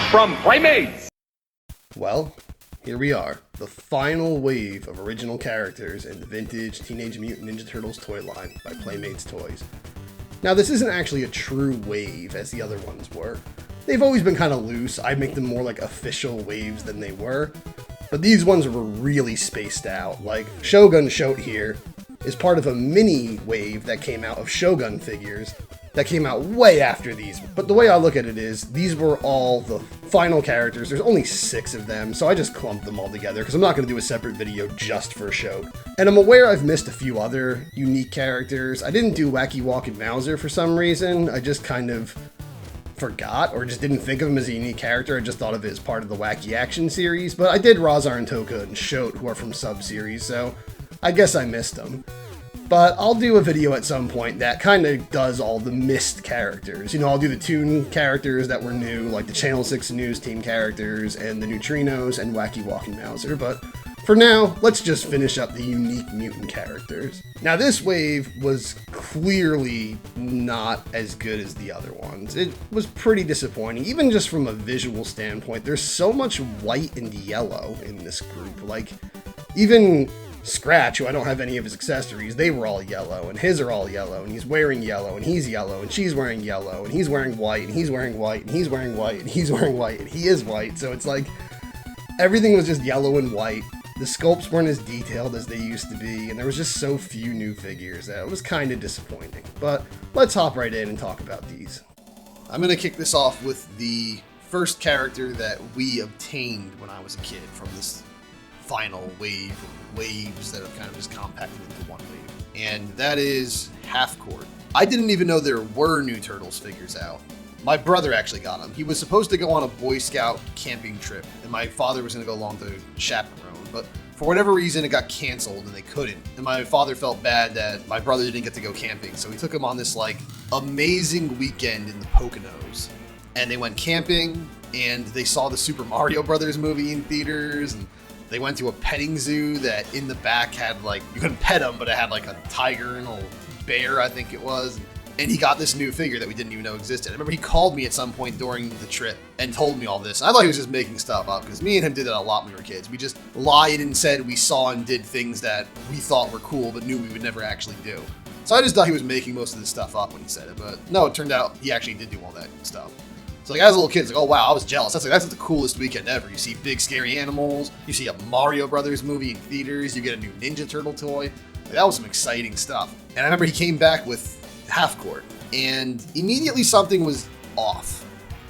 from Playmates. Well, here we are, the final wave of original characters in the vintage Teenage Mutant Ninja Turtles toy line by Playmates Toys. Now, this isn't actually a true wave as the other ones were. They've always been kind of loose. I'd make them more like official waves than they were. But these ones were really spaced out. Like, Shogun Shoate here is part of a mini wave that came out of Shogun figures that came out way after these. But the way I look at it is, these were all the final characters. There's only 6 of them, so I just clumped them all together because I'm not going to do a separate video just for Shoate. And I'm aware I've missed a few other unique characters. I didn't do Wacky Walkin' Mauser for some reason. I just kind of forgot or just didn't think of him as a unique character. I just thought of it as part of the Wacky Action series. But I did Razar and Toka and Shoate, who are from sub-series, so I guess I missed them. But I'll do a video at some point that kind of does all the missed characters. You know, I'll do the Toon characters that were new, like the Channel 6 News Team characters, and the Neutrinos, and Wacky Walkin' Mauser, but for now, let's just finish up the unique mutant characters. Now, this wave was clearly not as good as the other ones. It was pretty disappointing, even just from a visual standpoint. There's so much white and yellow in this group. Like, even Scratch, who I don't have any of his accessories, they were all yellow, and his are all yellow, and he's wearing yellow, and he's yellow, and she's wearing yellow, and he's wearing white, and he's wearing white, and he's wearing white, and he's wearing white, and he is white, so it's like, everything was just yellow and white. The sculpts weren't as detailed as they used to be, and there was just so few new figures that it was kind of disappointing. But let's hop right in and talk about these. I'm going to kick this off with the first character that we obtained when I was a kid from this final wave of waves that are kind of just compacted into one wave, and that is Halfcourt. I didn't even know there were new Turtles figures out. My brother actually got them. He was supposed to go on a Boy Scout camping trip, and my father was going to go along to chaperone, but for whatever reason it got canceled and they couldn't, and my father felt bad that my brother didn't get to go camping, so he took him on this like amazing weekend in the Poconos, and they went camping and they saw the Super Mario Brothers movie in theaters, and they went to a petting zoo that in the back had like, you couldn't pet them, but it had like a tiger and a bear, I think it was. And he got this new figure that we didn't even know existed. I remember he called me at some point during the trip and told me all this. I thought he was just making stuff up because me and him did that a lot when we were kids. We just lied and said we saw and did things that we thought were cool but knew we would never actually do. So I just thought he was making most of this stuff up when he said it, but no, it turned out he actually did do all that stuff. So like as a little kid, it's like, oh wow, I was jealous. That's the coolest weekend ever. You see big scary animals, you see a Mario Brothers movie in theaters, you get a new Ninja Turtle toy. Like, that was some exciting stuff. And I remember he came back with Halfcourt, and immediately something was off.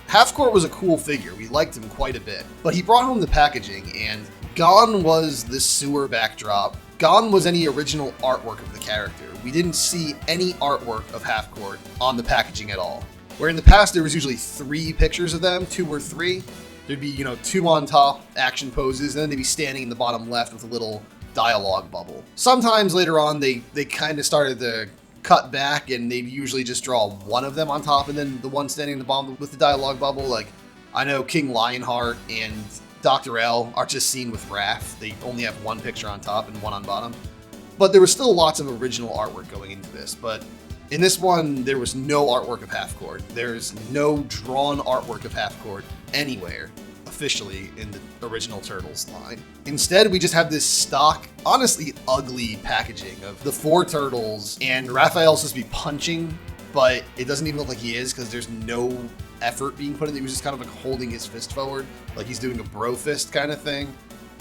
Halfcourt was a cool figure, we liked him quite a bit, but he brought home the packaging, and gone was the sewer backdrop. Gone was any original artwork of the character. We didn't see any artwork of Halfcourt on the packaging at all. Where in the past there was usually 3 pictures of them, 2 or 3. There'd be, 2 on top, action poses, and then they'd be standing in the bottom left with a little dialogue bubble. Sometimes later on they kind of started to cut back and they'd usually just draw one of them on top and then the one standing in the bottom with the dialogue bubble. Like, I know King Lionheart and Dr. L are just seen with Raph. They only have 1 picture on top and 1 on bottom. But there was still lots of original artwork going into this, but in this one, there was no artwork of Halfcourt. There's no drawn artwork of Halfcourt anywhere, officially, in the original Turtles line. Instead, we just have this stock, honestly ugly packaging of the 4 Turtles, and Raphael's supposed to be punching, but it doesn't even look like he is because there's no effort being put in. He was just kind of like holding his fist forward, like he's doing a bro fist kind of thing.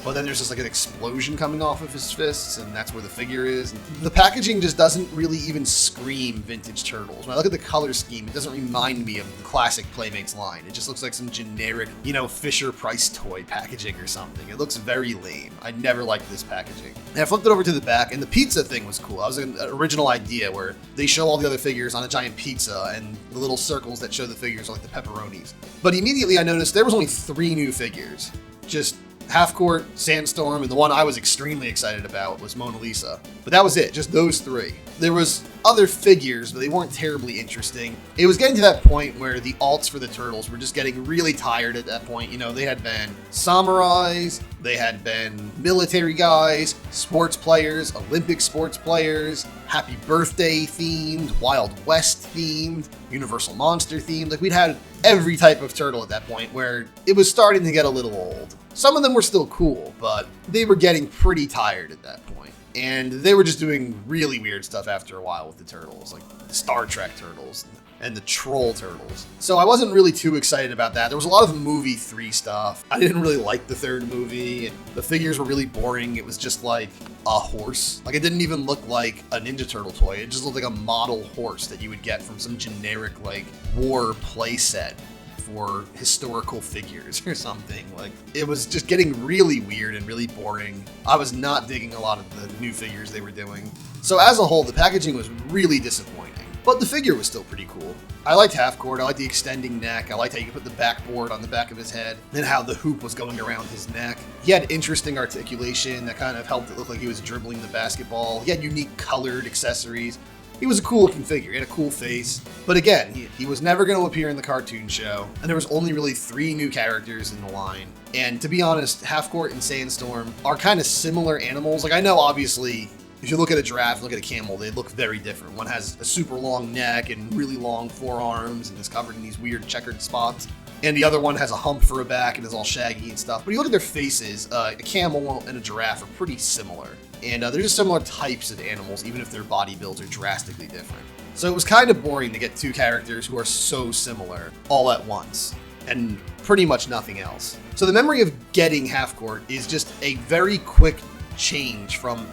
But then there's just like an explosion coming off of his fists, and that's where the figure is. The packaging just doesn't really even scream vintage Turtles. When I look at the color scheme, it doesn't remind me of the classic Playmates line. It just looks like some generic, Fisher-Price toy packaging or something. It looks very lame. I never liked this packaging. And I flipped it over to the back, and the pizza thing was cool. That was an original idea where they show all the other figures on a giant pizza, and the little circles that show the figures are like the pepperonis. But immediately I noticed there was only 3 new figures. Just Halfcourt, Sandstorm, and the one I was extremely excited about was Mona Lisa. But that was it, just those 3. There was other figures, but they weren't terribly interesting. It was getting to that point where the alts for the Turtles were just getting really tired at that point. They had been samurais, They had been military guys, sports players, Olympic sports players, Happy Birthday themed, Wild West themed, Universal Monster themed. Like, we'd had every type of turtle at that point, where it was starting to get a little old. Some of them were still cool, but they were getting pretty tired at that point. And they were just doing really weird stuff after a while with the turtles, like the Star Trek turtles and the Troll turtles. So I wasn't really too excited about that. There was a lot of movie 3 stuff. I didn't really like the third movie, and the figures were really boring. It was just like a horse. Like, it didn't even look like a Ninja Turtle toy. It just looked like a model horse that you would get from some generic, like, war play set for historical figures or something. Like, it was just getting really weird and really boring. I was not digging a lot of the new figures they were doing. So as a whole, the packaging was really disappointing. But the figure was still pretty cool. I liked Halfcourt, I liked the extending neck, I liked how you could put the backboard on the back of his head, and how the hoop was going around his neck. He had interesting articulation that kind of helped it look like he was dribbling the basketball. He had unique colored accessories. He was a cool looking figure, he had a cool face. But again, he was never going to appear in the cartoon show, and there was only really 3 new characters in the line. And to be honest, Halfcourt and Sandstorm are kind of similar animals. Like, I know obviously, if you look at a giraffe, look at a camel, they look very different. One has a super long neck and really long forearms and is covered in these weird checkered spots. And the other one has a hump for a back and is all shaggy and stuff. But you look at their faces, a camel and a giraffe are pretty similar. And they're just similar types of animals, even if their body builds are drastically different. So it was kind of boring to get 2 characters who are so similar all at once, and pretty much nothing else. So the memory of getting Halfcourt is just a very quick change from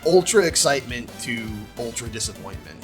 ultra excitement to ultra disappointment.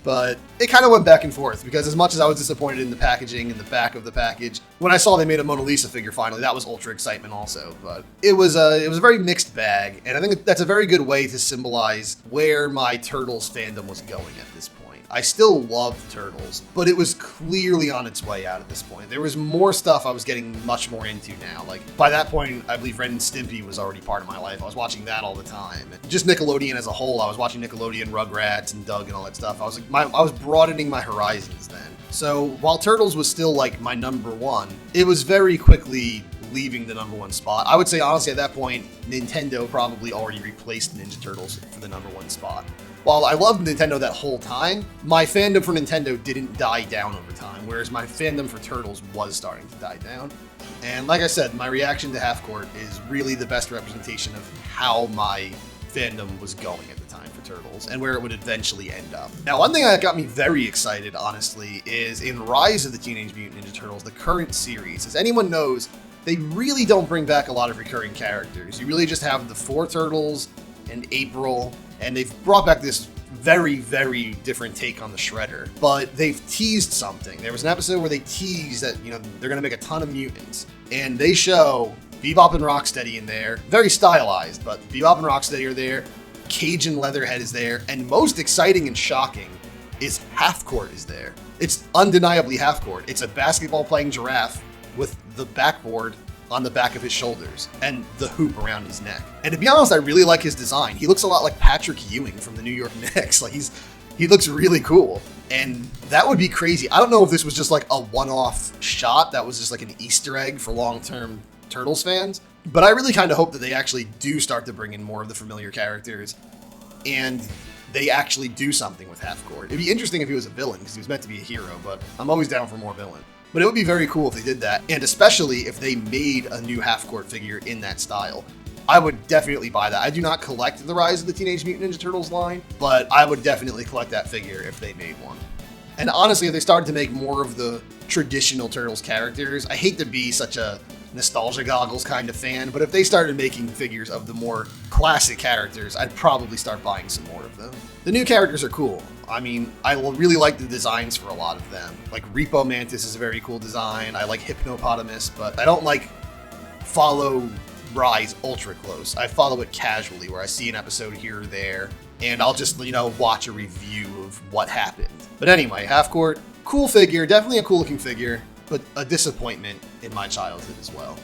But it kind of went back and forth, because as much as I was disappointed in the packaging and the back of the package, when I saw they made a Mona Lisa figure finally, that was ultra excitement also. But it was a very mixed bag, and I think that's a very good way to symbolize where my Turtles fandom was going at this point. I still loved Turtles, but it was clearly on its way out at this point. There was more stuff I was getting much more into now. Like, by that point, I believe Ren and Stimpy was already part of my life. I was watching that all the time. And just Nickelodeon as a whole, I was watching Nickelodeon, Rugrats, and Doug and all that stuff. I was broadening my horizons then. So while Turtles was still like my number 1, it was very quickly leaving the number 1 spot. I would say honestly at that point, Nintendo probably already replaced Ninja Turtles for the number 1 spot. While I loved Nintendo that whole time, my fandom for Nintendo didn't die down over time, whereas my fandom for Turtles was starting to die down. And like I said, my reaction to Halfcourt is really the best representation of how my fandom was going at the time for Turtles, and where it would eventually end up. Now, one thing that got me very excited, honestly, is in Rise of the Teenage Mutant Ninja Turtles, the current series. As anyone knows, they really don't bring back a lot of recurring characters. You really just have the 4 Turtles and April, and they've brought back this very, very different take on the Shredder. But they've teased something. There was an episode where they teased that, they're going to make a ton of mutants. And they show Bebop and Rocksteady in there. Very stylized, but Bebop and Rocksteady are there. Cajun Leatherhead is there. And most exciting and shocking is Halfcourt is there. It's undeniably Halfcourt. It's a basketball-playing giraffe with the backboard on the back of his shoulders and the hoop around his neck. And to be honest, I really like his design. He looks a lot like Patrick Ewing from the New York Knicks. Like, he looks really cool. And that would be crazy. I don't know if this was just like a one-off shot that was just like an Easter egg for long-term Turtles fans, but I really kind of hope that they actually do start to bring in more of the familiar characters and they actually do something with Halfcourt. It'd be interesting if he was a villain, because he was meant to be a hero, but I'm always down for more villain. But it would be very cool if they did that, and especially if they made a new Halfcourt figure in that style. I would definitely buy that. I do not collect the Rise of the Teenage Mutant Ninja Turtles line, but I would definitely collect that figure if they made one. And honestly, if they started to make more of the traditional Turtles characters, I hate to be such a nostalgia goggles kind of fan, but if they started making figures of the more classic characters, I'd probably start buying some more of them. The new characters are cool. I mean, I really like the designs for a lot of them. Like Repo Mantis is a very cool design. I like Hypnopotamus, but I don't like follow Rise ultra close. I follow it casually, where I see an episode here or there, and I'll just, watch a review of what happened. But anyway, Halfcourt, cool figure, definitely a cool looking figure, but a disappointment in my childhood as well.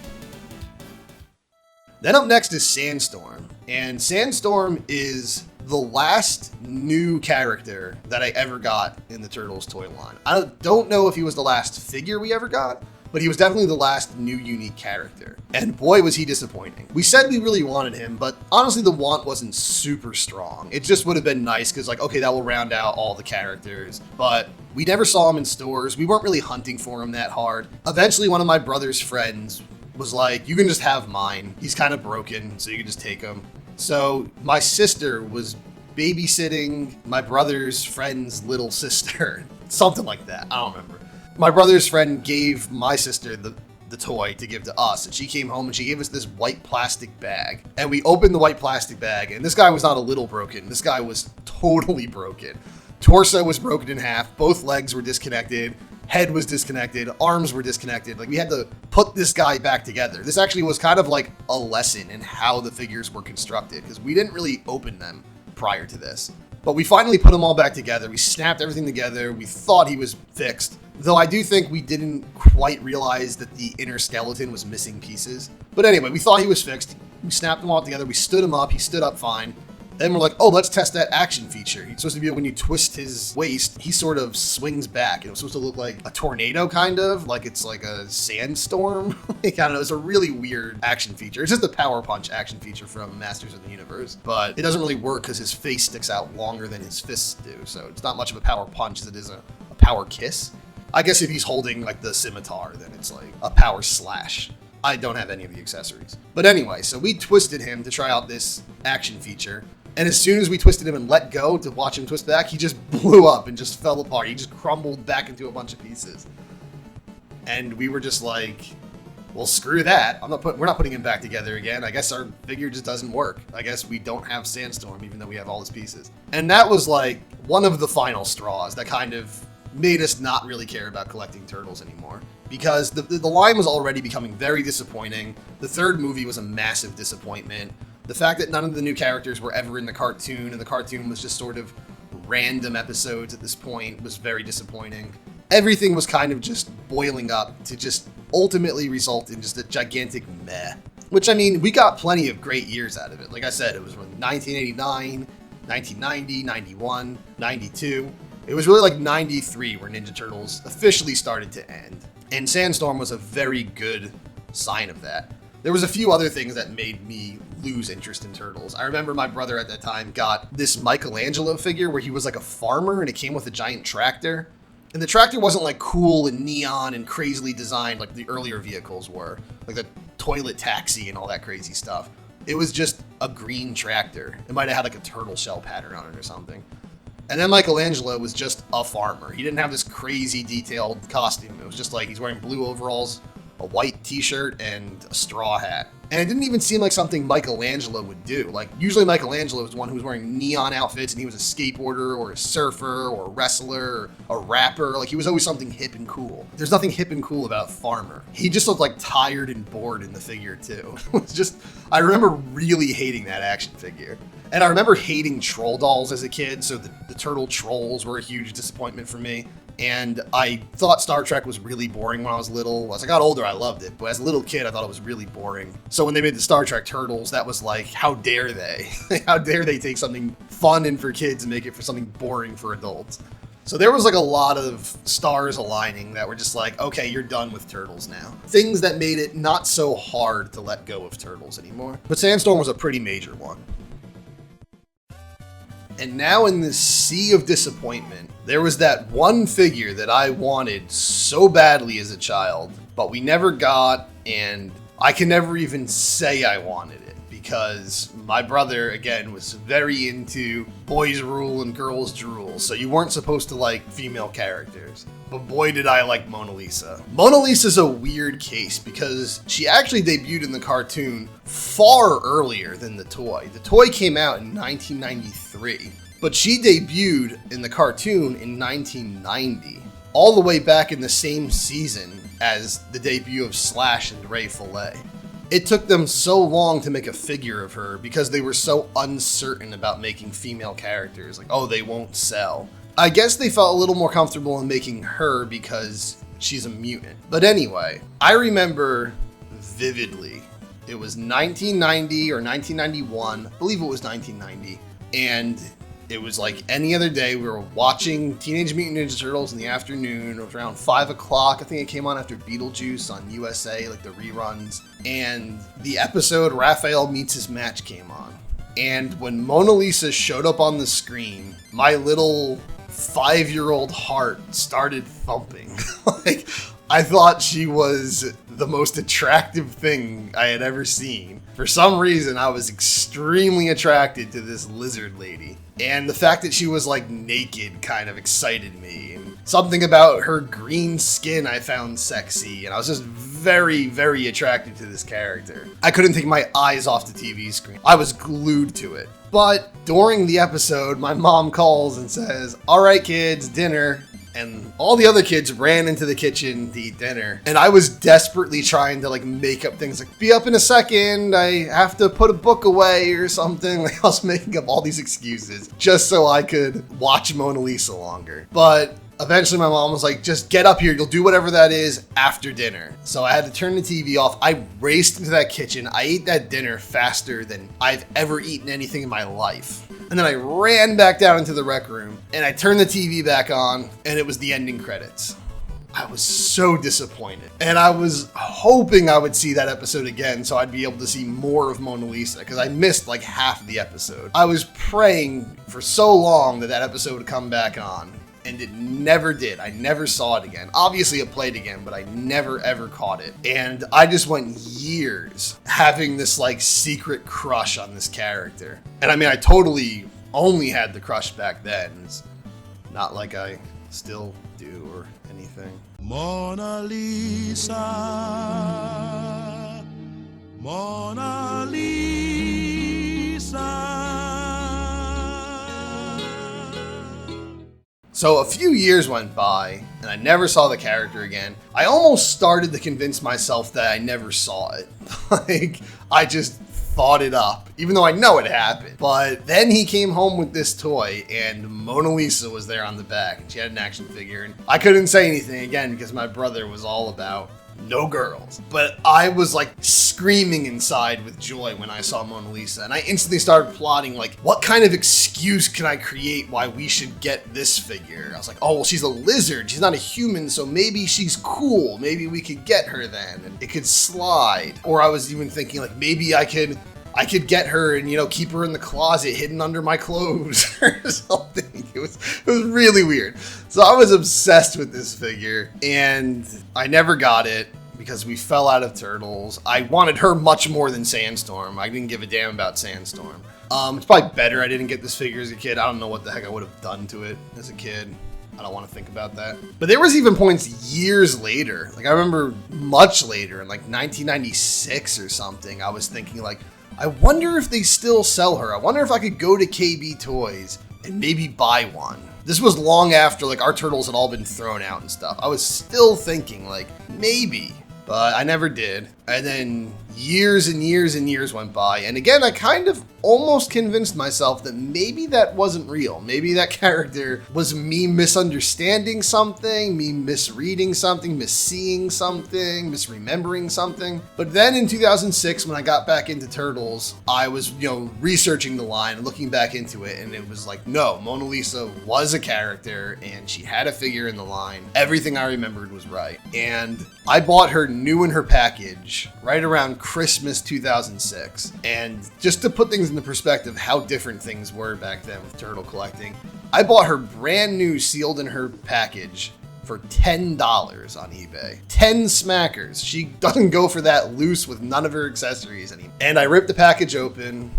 Then up next is Sandstorm, and Sandstorm is the last new character that I ever got in the Turtles toy line. I don't know if he was the last figure we ever got, but he was definitely the last new unique character. And boy, was he disappointing. We said we really wanted him, but honestly, the want wasn't super strong. It just would have been nice because, like, okay, that will round out all the characters, but we never saw him in stores. We weren't really hunting for him that hard. Eventually, one of my brother's friends was like, you can just have mine. He's kind of broken, so you can just take him. So my sister was babysitting my brother's friend's little sister. Something like that. I don't remember. My brother's friend gave my sister the toy to give to us, and she came home and she gave us this white plastic bag. And we opened the white plastic bag, and this guy was not a little broken. This guy was totally broken. Torso was broken in half. Both legs were disconnected. Head was disconnected. Arms were disconnected. Like, we had to put this guy back together. This actually was kind of like a lesson in how the figures were constructed, because we didn't really open them prior to this. But we finally put them all back together. We snapped everything together. We thought he was fixed. Though I do think we didn't quite realize that the inner skeleton was missing pieces. But anyway, we thought he was fixed. We snapped them all together. We stood him up. He stood up fine. Then we're like, oh, let's test that action feature. It's supposed to be when you twist his waist, he sort of swings back. It was supposed to look like a tornado, kind of, like it's like a sandstorm. I don't know, it's a really weird action feature. It's just a power punch action feature from Masters of the Universe, but it doesn't really work because his face sticks out longer than his fists do, so it's not much of a power punch as it is a power kiss. I guess if he's holding like the scimitar, then it's like a power slash. I don't have any of the accessories. But anyway, so we twisted him to try out this action feature. And as soon as we twisted him and let go to watch him twist back, he just blew up and just fell apart. He just crumbled back into a bunch of pieces. And we were just like, well, screw that. We're not putting him back together again. I guess our figure just doesn't work. I guess we don't have Sandstorm, even though we have all his pieces. And that was like one of the final straws that kind of made us not really care about collecting turtles anymore. Because the line was already becoming very disappointing. The third movie was a massive disappointment. The fact that none of the new characters were ever in the cartoon, and the cartoon was just sort of random episodes at this point, was very disappointing. Everything was kind of just boiling up to just ultimately result in just a gigantic meh. Which, I mean, we got plenty of great years out of it. Like I said, it was from 1989, 1990, 91, 92. It was really like 93 where Ninja Turtles officially started to end. And Sandstorm was a very good sign of that. There was a few other things that made me lose interest in Turtles. I remember my brother at that time got this Michelangelo figure where he was like a farmer and it came with a giant tractor. And the tractor wasn't like cool and neon and crazily designed like the earlier vehicles were, like the toilet taxi and all that crazy stuff. It was just a green tractor. It might have had like a turtle shell pattern on it or something. And then Michelangelo was just a farmer. He didn't have this crazy detailed costume. It was just like he's wearing blue overalls, a white t-shirt, and a straw hat. And it didn't even seem like something Michelangelo would do. Like, usually Michelangelo was the one who was wearing neon outfits, and he was a skateboarder, or a surfer, or a wrestler, or a rapper. Like, he was always something hip and cool. There's nothing hip and cool about Farmer. He just looked like tired and bored in the figure, too. It's just, I remember really hating that action figure. And I remember hating troll dolls as a kid, so the turtle trolls were a huge disappointment for me. And I thought Star Trek was really boring when I was little. As I got older, I loved it. But as a little kid, I thought it was really boring. So when they made the Star Trek Turtles, that was like, how dare they? How dare they take something fun and for kids and make it for something boring for adults? So there was like a lot of stars aligning that were just like, okay, you're done with Turtles now. Things that made it not so hard to let go of Turtles anymore. But Sandstorm was a pretty major one. And now in this sea of disappointment, there was that one figure that I wanted so badly as a child, but we never got, and I can never even say I wanted it because my brother, again, was very into boys rule and girls drool, so you weren't supposed to like female characters. But boy did I like Mona Lisa. Mona Lisa's a weird case because she actually debuted in the cartoon far earlier than the toy. The toy came out in 1993, but she debuted in the cartoon in 1990, all the way back in the same season as the debut of Slash and Ray Fillet. It took them so long to make a figure of her because they were so uncertain about making female characters. Like, oh, they won't sell. I guess they felt a little more comfortable in making her because she's a mutant. But anyway, I remember vividly, it was 1990 or 1991, I believe it was 1990, and It was like any other day. We were watching Teenage Mutant Ninja Turtles in the afternoon. It was around 5 o'clock. I think it came on after Beetlejuice on USA, like the reruns. And the episode Raphael Meets His Match came on. And when Mona Lisa showed up on the screen, my little 5-year-old heart started thumping. Like, I thought she was the most attractive thing I had ever seen. For some reason, I was extremely attracted to this lizard lady. And the fact that she was like naked kind of excited me. And something about her green skin I found sexy. And I was just very, very attracted to this character. I couldn't take my eyes off the TV screen. I was glued to it. But during the episode, my mom calls and says, "All right, kids, dinner." And all the other kids ran into the kitchen to eat dinner. And I was desperately trying to like make up things like, "Be up in a second, I have to put a book away," or something. Like, I was making up all these excuses just so I could watch Mona Lisa longer. But eventually my mom was like, "Just get up here, you'll do whatever that is after dinner." So I had to turn the TV off. I raced into that kitchen. I ate that dinner faster than I've ever eaten anything in my life. And then I ran back down into the rec room and I turned the TV back on and it was the ending credits. I was so disappointed. And I was hoping I would see that episode again so I'd be able to see more of Mona Lisa because I missed like half of the episode. I was praying for so long that that episode would come back on. And it never did. I never saw it again. Obviously it played again, but I never ever caught it. And I just went years having this like secret crush on this character. And I mean, I totally only had the crush back then. It's not like I still do or anything. Mona Lisa, Mona Lisa. So a few years went by, and I never saw the character again. I almost started to convince myself that I never saw it. Like, I just thought it up, even though I know it happened. But then he came home with this toy, and Mona Lisa was there on the back, and she had an action figure. And I couldn't say anything again because my brother was all about no girls. But I was like screaming inside with joy when I saw Mona Lisa. And I instantly started plotting like, what kind of excuse can I create why we should get this figure? I was like, oh, well, she's a lizard. She's not a human, so maybe she's cool. Maybe we could get her then. And it could slide. Or I was even thinking like, maybe I could get her and, you know, keep her in the closet hidden under my clothes or something. It was really weird. So I was obsessed with this figure and I never got it because we fell out of Turtles. I wanted her much more than Sandstorm. I didn't give a damn about Sandstorm. It's probably better I didn't get this figure as a kid. I don't know what the heck I would have done to it as a kid. I don't want to think about that. But there was even points years later. Like I remember much later in like 1996 or something. I was thinking like, I wonder if they still sell her. I wonder if I could go to KB Toys and maybe buy one. This was long after like our Turtles had all been thrown out and stuff. I was still thinking like maybe, but I never did. And then years and years and years went by. And again, I kind of almost convinced myself that maybe that wasn't real. Maybe that character was me misunderstanding something, me misreading something, misseeing something, misremembering something. But then in 2006, when I got back into Turtles, I was, you know, researching the line and looking back into it. And it was like, no, Mona Lisa was a character and she had a figure in the line. Everything I remembered was right. And I bought her new in her package right around Christmas 2006. And just to put things into perspective how different things were back then with turtle collecting, I bought her brand new sealed in her package for $10 on eBay. 10 smackers. She doesn't go for that loose with none of her accessories anymore. And I ripped the package open.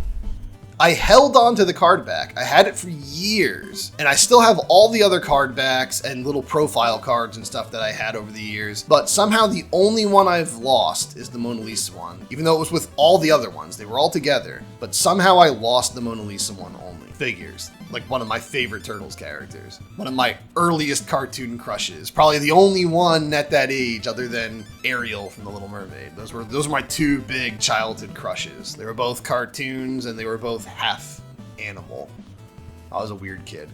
I held on to the card back. I had it for years, and I still have all the other card backs and little profile cards and stuff that I had over the years, but somehow the only one I've lost is the Mona Lisa one, even though it was with all the other ones. They were all together, but somehow I lost the Mona Lisa one only. Figures, like one of my favorite Turtles characters, one of my earliest cartoon crushes, probably the only one at that age other than Ariel from The Little Mermaid. Those were my two big childhood crushes. They were both cartoons and they were both half animal. I was a weird kid.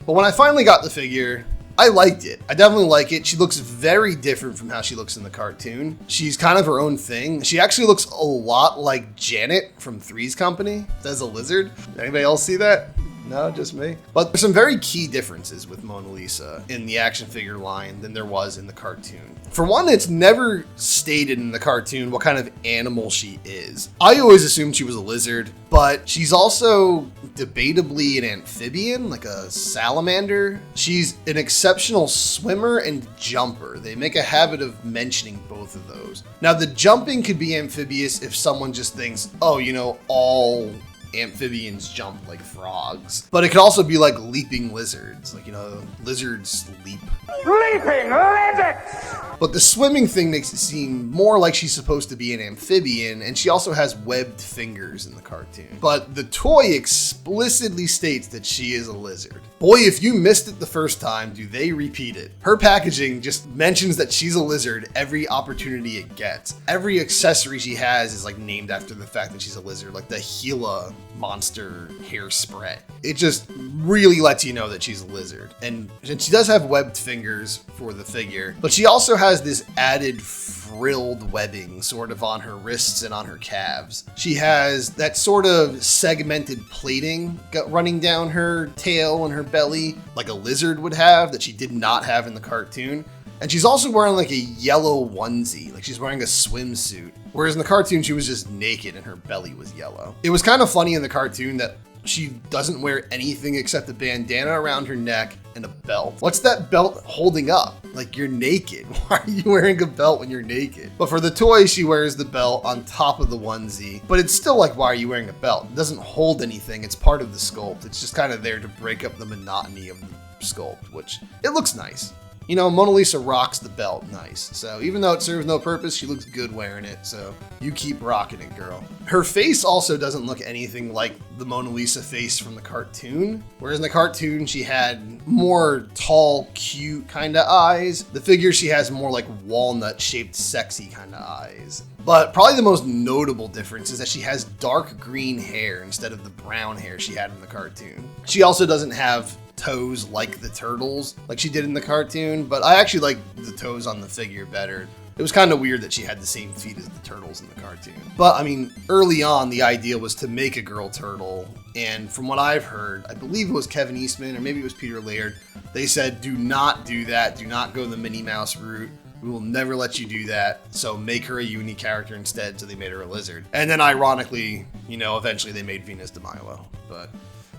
But when I finally got the figure, I liked it. I definitely like it. She looks very different from how she looks in the cartoon. She's kind of her own thing. She actually looks a lot like Janet from Three's Company as a lizard. Anybody else see that? No, just me. But there's some very key differences with Mona Lisa in the action figure line than there was in the cartoon. For one, it's never stated in the cartoon what kind of animal she is. I always assumed she was a lizard, but she's also debatably an amphibian, like a salamander. She's an exceptional swimmer and jumper. They make a habit of mentioning both of those. Now, the jumping could be amphibious if someone just thinks, oh, you know, all amphibians jump like frogs. But it could also be like leaping lizards. Like, you know, lizards leap. Leaping lizards! But the swimming thing makes it seem more like she's supposed to be an amphibian, and she also has webbed fingers in the cartoon. But the toy explicitly states that she is a lizard. Boy, if you missed it the first time, do they repeat it. Her packaging just mentions that she's a lizard every opportunity it gets. Every accessory she has is like named after the fact that she's a lizard, like the Gila monster hairspray. It just really lets you know that she's a lizard. And she does have webbed fingers for the figure, but she also has this added frilled webbing sort of on her wrists and on her calves. She has that sort of segmented plating running down her tail and her belly like a lizard would have that she did not have in the cartoon. And she's also wearing like a yellow onesie, like she's wearing a swimsuit. Whereas in the cartoon, she was just naked and her belly was yellow. It was kind of funny in the cartoon that she doesn't wear anything except a bandana around her neck and a belt. What's that belt holding up? Like, you're naked. Why are you wearing a belt when you're naked? But for the toy, she wears the belt on top of the onesie. But it's still like, why are you wearing a belt? It doesn't hold anything. It's part of the sculpt. It's just kind of there to break up the monotony of the sculpt, which it looks nice. You know, Mona Lisa rocks the belt nice. So even though it serves no purpose, she looks good wearing it. So you keep rocking it, girl. Her face also doesn't look anything like the Mona Lisa face from the cartoon. Whereas in the cartoon, she had more tall, cute kind of eyes. The figure, she has more like walnut-shaped, sexy kind of eyes. But probably the most notable difference is that she has dark green hair instead of the brown hair she had in the cartoon. She also doesn't have toes like the turtles like she did in the cartoon, but I actually like the toes on the figure better. It was kind of weird that she had the same feet as the turtles in the cartoon. But I mean, early on, the idea was to make a girl turtle. And from what I've heard, I believe it was Kevin Eastman or maybe it was Peter Laird. They said, do not do that. Do not go the Minnie Mouse route. We will never let you do that. So make her a uni character instead. So they made her a lizard. And then ironically, you know, eventually they made Venus de Milo. But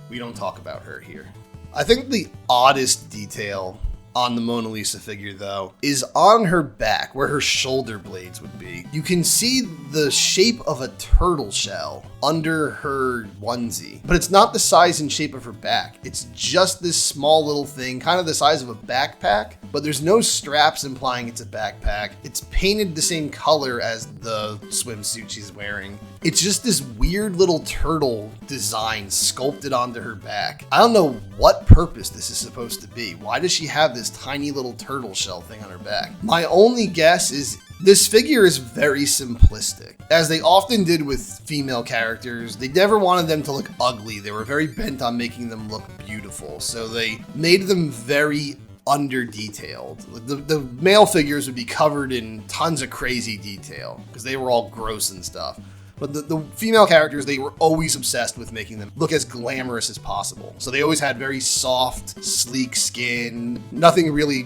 we don't talk about her here. I think the oddest detail on the Mona Lisa figure, though, is on her back, where her shoulder blades would be. You can see the shape of a turtle shell under her onesie, but it's not the size and shape of her back. It's just this small little thing, kind of the size of a backpack, but there's no straps implying it's a backpack. It's painted the same color as the swimsuit she's wearing. It's just this weird little turtle design sculpted onto her back. I don't know what purpose this is supposed to be. Why does she have this tiny little turtle shell thing on her back? My only guess is this figure is very simplistic. As they often did with female characters, they never wanted them to look ugly. They were very bent on making them look beautiful. So they made them very under-detailed. The male figures would be covered in tons of crazy detail because they were all gross and stuff. But the female characters, they were always obsessed with making them look as glamorous as possible. So they always had very soft, sleek skin, nothing really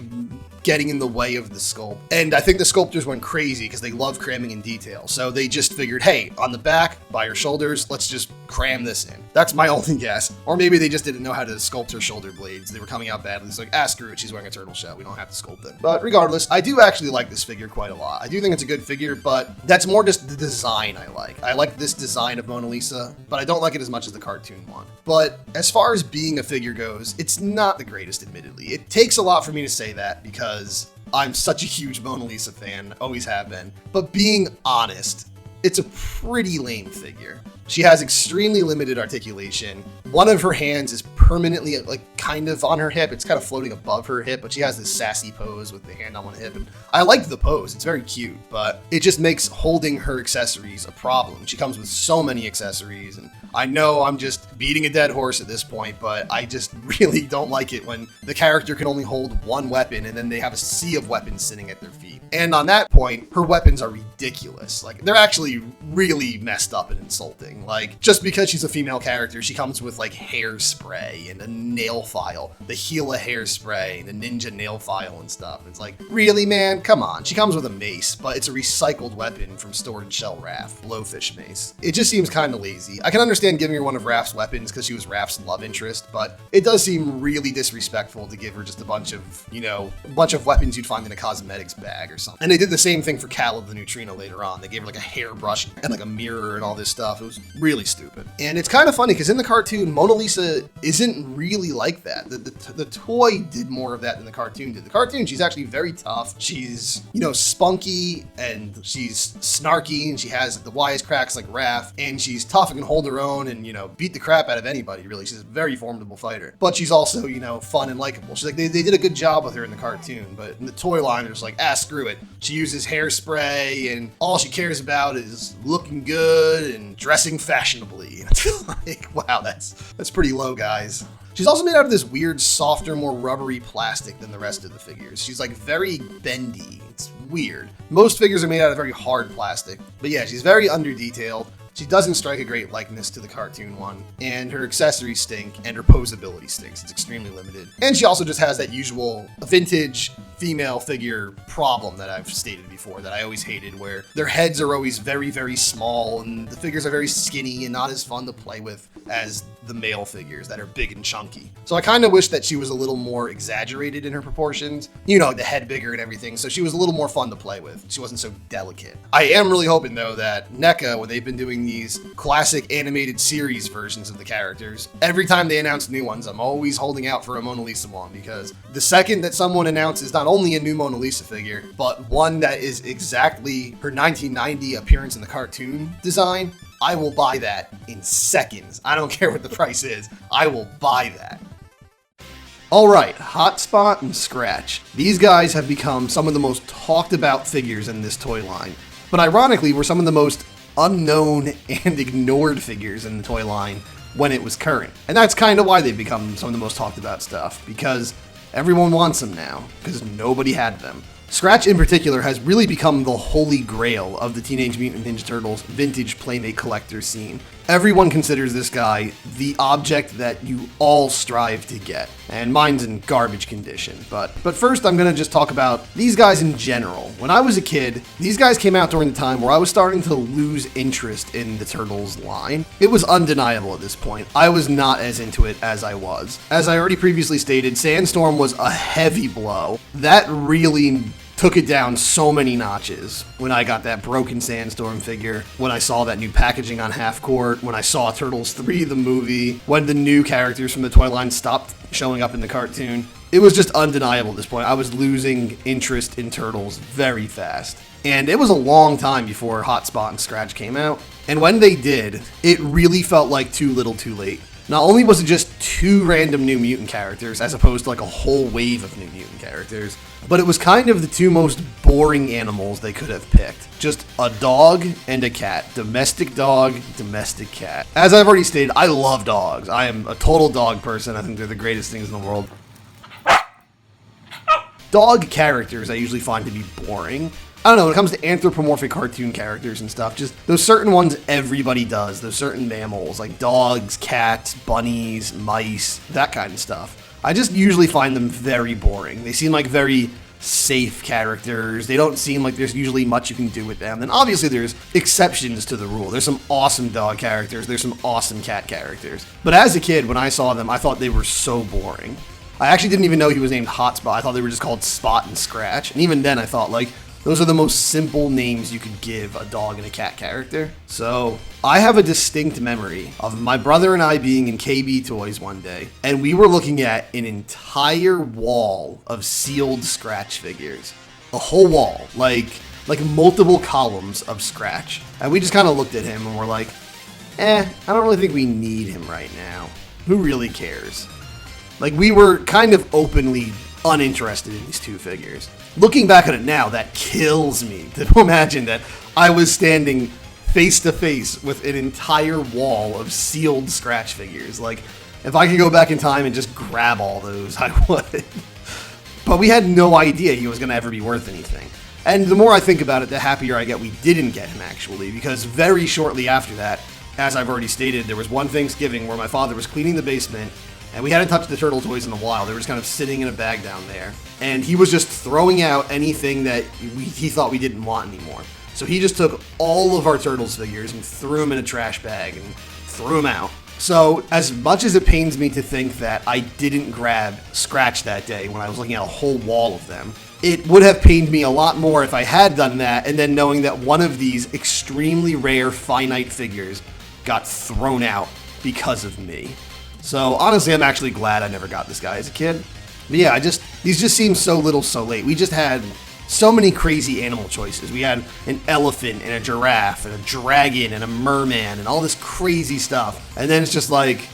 getting in the way of the sculpt. And I think the sculptors went crazy because they love cramming in detail. So they just figured, hey, on the back, by her shoulders, let's just cram this in. That's my only guess. Or maybe they just didn't know how to sculpt her shoulder blades. They were coming out badly. It's like, screw it, she's wearing a turtle shell. We don't have to sculpt it. But regardless, I do actually like this figure quite a lot. I do think it's a good figure, but that's more just the design I like. I like this design of Mona Lisa, but I don't like it as much as the cartoon one. But as far as being a figure goes, it's not the greatest, admittedly. It takes a lot for me to say that because I'm such a huge Mona Lisa fan, always have been. But being honest, it's a pretty lame figure. She has extremely limited articulation. One of her hands is permanently like kind of on her hip. It's kind of floating above her hip, but she has this sassy pose with the hand on one hip. And I like the pose. It's very cute, but it just makes holding her accessories a problem. She comes with so many accessories, and I know I'm just beating a dead horse at this point, but I just really don't like it when the character can only hold one weapon and then they have a sea of weapons sitting at their feet. And on that point, her weapons are ridiculous. Like, they're actually really messed up and insulting. thing. Like, just because she's a female character, she comes with like hairspray and a nail file, the Gila hairspray, the ninja nail file and stuff. It's like, really, man? Come on. She comes with a mace, but it's a recycled weapon from Stored Shell Raph, Blowfish mace. It just seems kind of lazy. I can understand giving her one of Raph's weapons because she was Raph's love interest, but it does seem really disrespectful to give her just a bunch of, a bunch of weapons you'd find in a cosmetics bag or something. And they did the same thing for Caleb the Neutrino later on. They gave her like a hairbrush and like a mirror and all this stuff. It was really stupid. And it's kind of funny because in the cartoon, Mona Lisa isn't really like that. The toy did more of that than the cartoon did. The cartoon, she's actually very tough. She's, spunky and she's snarky and she has the wisecracks like Raph, and she's tough and can hold her own and, beat the crap out of anybody, really. She's a very formidable fighter. But she's also, fun and likable. She's like, they did a good job with her in the cartoon, but in the toy line, they're just like, screw it. She uses hairspray and all she cares about is looking good and dressing fashionably. And it's like, wow, that's pretty low, guys. She's also made out of this weird, softer, more rubbery plastic than the rest of the figures. She's like very bendy. It's weird. Most figures are made out of very hard plastic, but yeah, she's very under-detailed. She doesn't strike a great likeness to the cartoon one, and her accessories stink, and her posability stinks. It's extremely limited. And she also just has that usual vintage female figure problem that I've stated before, that I always hated, where their heads are always very, very small, and the figures are very skinny and not as fun to play with as the male figures that are big and chunky. So I kind of wish that she was a little more exaggerated in her proportions, the head bigger and everything, so she was a little more fun to play with. She wasn't so delicate. I am really hoping, though, that NECA, when they've been doing these classic animated series versions of the characters, every time they announce new ones, I'm always holding out for a Mona Lisa one, because the second that someone announces not only a new Mona Lisa figure, but one that is exactly her 1990 appearance in the cartoon design, I will buy that in seconds. I don't care what the price is. I will buy that. Alright, Hotspot and Scratch. These guys have become some of the most talked about figures in this toy line, but ironically were some of the most unknown and ignored figures in the toy line when it was current. And that's kind of why they've become some of the most talked about stuff, because everyone wants them now, because nobody had them. Scratch in particular has really become the holy grail of the Teenage Mutant Ninja Turtles vintage Playmate collector scene. Everyone considers this guy the object that you all strive to get, and mine's in garbage condition. But first I'm gonna just talk about these guys in general. When I was a kid, these guys came out during the time where I was starting to lose interest in the Turtles line. It was undeniable at this point. I was not as into it as I was. As I already previously stated, Sandstorm was a heavy blow. That really took it down so many notches when I got that broken Sandstorm figure, when I saw that new packaging on Halfcourt, when I saw Turtles 3 the movie, when the new characters from the toy line stopped showing up in the cartoon. It was just undeniable at this point. I was losing interest in Turtles very fast. And it was a long time before Hotspot and Scratch came out. And when they did, it really felt like too little too late. Not only was it just 2 random New Mutant characters, as opposed to like a whole wave of New Mutant characters, but it was kind of the 2 most boring animals they could have picked. Just a dog and a cat. Domestic dog, domestic cat. As I've already stated, I love dogs. I am a total dog person. I think they're the greatest things in the world. Dog characters I usually find to be boring. I don't know, when it comes to anthropomorphic cartoon characters and stuff, just those certain ones everybody does, those certain mammals, like dogs, cats, bunnies, mice, that kind of stuff. I just usually find them very boring. They seem like very safe characters. They don't seem like there's usually much you can do with them. And obviously there's exceptions to the rule. There's some awesome dog characters, there's some awesome cat characters. But as a kid, when I saw them, I thought they were so boring. I actually didn't even know he was named Hotspot. I thought they were just called Spot and Scratch. And even then I thought, like, those are the most simple names you could give a dog and a cat character. So I have a distinct memory of my brother and I being in KB Toys one day, and we were looking at an entire wall of sealed Scratch figures. A whole wall, like multiple columns of Scratch. And we just kind of looked at him and we're like, I don't really think we need him right now. Who really cares? Like, we were kind of openly uninterested in these 2 figures. Looking back at it now, that kills me to imagine that I was standing face to face with an entire wall of sealed Scratch figures. Like, if I could go back in time and just grab all those, I would. But we had no idea he was going to ever be worth anything. And the more I think about it, the happier I get we didn't get him, actually, because very shortly after that, as I've already stated, there was one Thanksgiving where my father was cleaning the basement, and we hadn't touched the turtle toys in a while. They were just kind of sitting in a bag down there. And he was just throwing out anything that he thought we didn't want anymore. So he just took all of our Turtles figures and threw them in a trash bag and threw them out. So as much as it pains me to think that I didn't grab Scratch that day when I was looking at a whole wall of them, it would have pained me a lot more if I had done that and then knowing that one of these extremely rare finite figures got thrown out because of me. So honestly, I'm actually glad I never got this guy as a kid. But yeah, these just seem so little so late. We just had so many crazy animal choices. We had an elephant and a giraffe and a dragon and a merman and all this crazy stuff. And then it's just like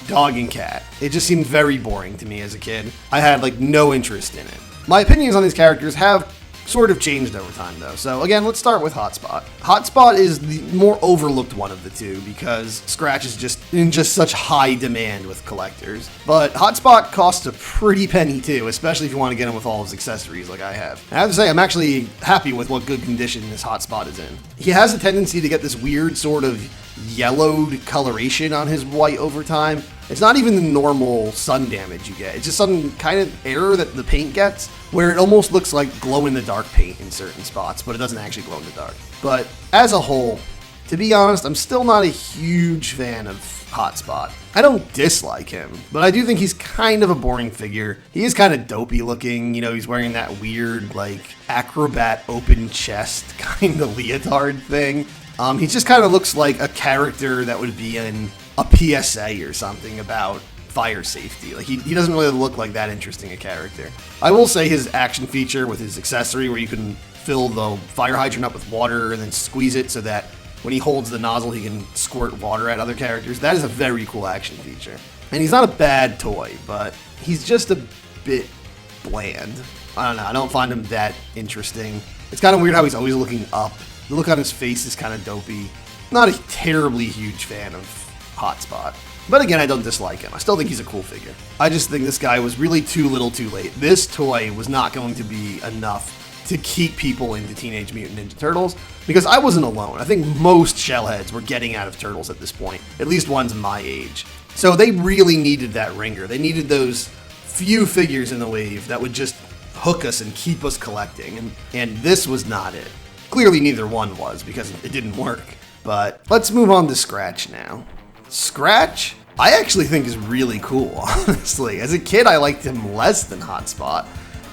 dog and cat. It just seemed very boring to me as a kid. I had like no interest in it. My opinions on these characters have sort of changed over time though. So again, let's start with Hotspot. Hotspot is the more overlooked one of the two because Scratch is just in such high demand with collectors. But Hotspot costs a pretty penny too, especially if you want to get him with all his accessories like I have. And I have to say, I'm actually happy with what good condition this Hotspot is in. He has a tendency to get this weird sort of yellowed coloration on his white over time. It's not even the normal sun damage you get. It's just some kind of error that the paint gets where it almost looks like glow-in-the-dark paint in certain spots, but it doesn't actually glow in the dark. But as a whole, to be honest, I'm still not a huge fan of Hotspot. I don't dislike him, but I do think he's kind of a boring figure. He is kind of dopey looking, you know, he's wearing that weird, like, acrobat open chest kind of leotard thing. He just kind of looks like a character that would be in a PSA or something about fire safety. Like he doesn't really look like that interesting a character. I will say his action feature with his accessory where you can fill the fire hydrant up with water and then squeeze it so that when he holds the nozzle he can squirt water at other characters. That is a very cool action feature. And he's not a bad toy, but he's just a bit bland. I don't know, I don't find him that interesting. It's kind of weird how he's always looking up. The look on his face is kind of dopey. Not a terribly huge fan of Hotspot. But again, I don't dislike him. I still think he's a cool figure. I just think this guy was really too little too late. This toy was not going to be enough to keep people into Teenage Mutant Ninja Turtles because I wasn't alone. I think most shellheads were getting out of Turtles at this point, at least ones my age. So they really needed that ringer. They needed those few figures in the wave that would just hook us and keep us collecting, and this was not it. Clearly neither one was because it didn't work. But let's move on to Scratch now. Scratch, I actually think is really cool, honestly. As a kid, I liked him less than Hotspot.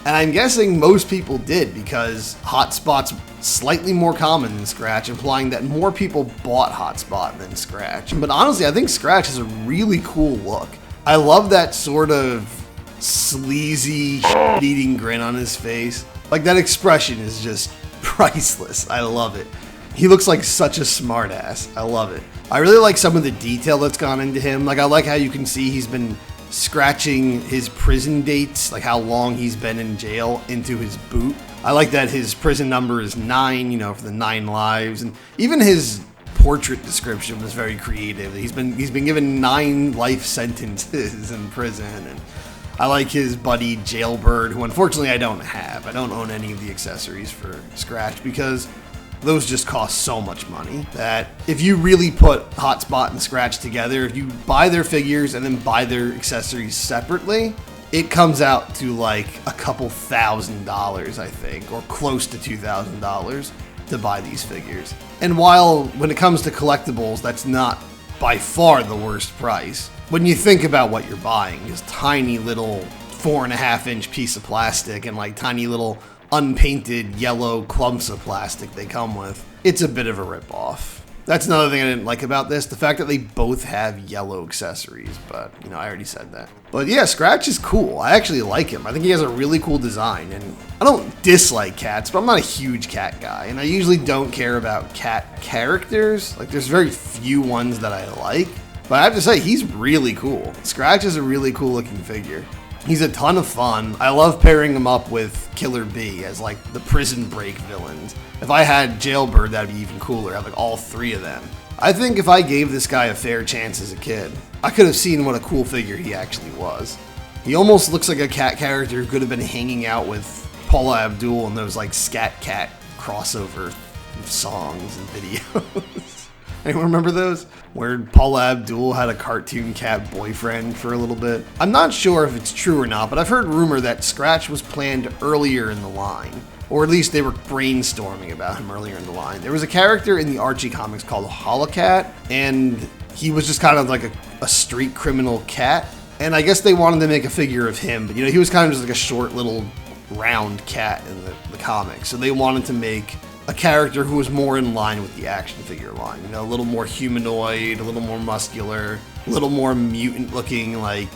And I'm guessing most people did because Hotspot's slightly more common than Scratch, implying that more people bought Hotspot than Scratch. But honestly, I think Scratch has a really cool look. I love that sort of sleazy, shit-eating grin on his face. Like, that expression is just priceless. I love it. He looks like such a smartass. I love it. I really like some of the detail that's gone into him. Like, I like how you can see he's been scratching his prison dates, like how long he's been in jail, into his boot. I like that his prison number is 9, you know, for the 9 lives. And even his portrait description was very creative. He's been given 9 life sentences in prison. And I like his buddy Jailbird, who unfortunately I don't have. I don't own any of the accessories for Scratch because those just cost so much money that if you really put Hotspot and Scratch together, if you buy their figures and then buy their accessories separately, it comes out to like a couple $1,000s, I think, or close to $2,000 to buy these figures. And while when it comes to collectibles, that's not by far the worst price, when you think about what you're buying, this tiny little 4.5-inch piece of plastic and like tiny little unpainted yellow clumps of plastic they come with, it's a bit of a ripoff. That's another thing I didn't like about this, the fact that they both have yellow accessories, but, you know, I already said that. But yeah, Scratch is cool. I actually like him. I think he has a really cool design, and I don't dislike cats, but I'm not a huge cat guy, and I usually don't care about cat characters. Like, there's very few ones that I like, but I have to say, he's really cool. Scratch is a really cool looking figure. He's a ton of fun. I love pairing him up with Killer Bee as like the prison break villains. If I had Jailbird, that'd be even cooler. I have like all 3 of them. I think if I gave this guy a fair chance as a kid, I could have seen what a cool figure he actually was. He almost looks like a cat character who could have been hanging out with Paula Abdul in those like Scat Cat crossover songs and videos. Anyone remember those? Where Paula Abdul had a cartoon cat boyfriend for a little bit? I'm not sure if it's true or not, but I've heard rumor that Scratch was planned earlier in the line. Or at least they were brainstorming about him earlier in the line. There was a character in the Archie comics called Halfcourt, and he was just kind of like a street criminal cat. And I guess they wanted to make a figure of him, but he was kind of just like a short little round cat in the comics. So they wanted to make a character who was more in line with the action figure line. A little more humanoid, a little more muscular, a little more mutant looking, like,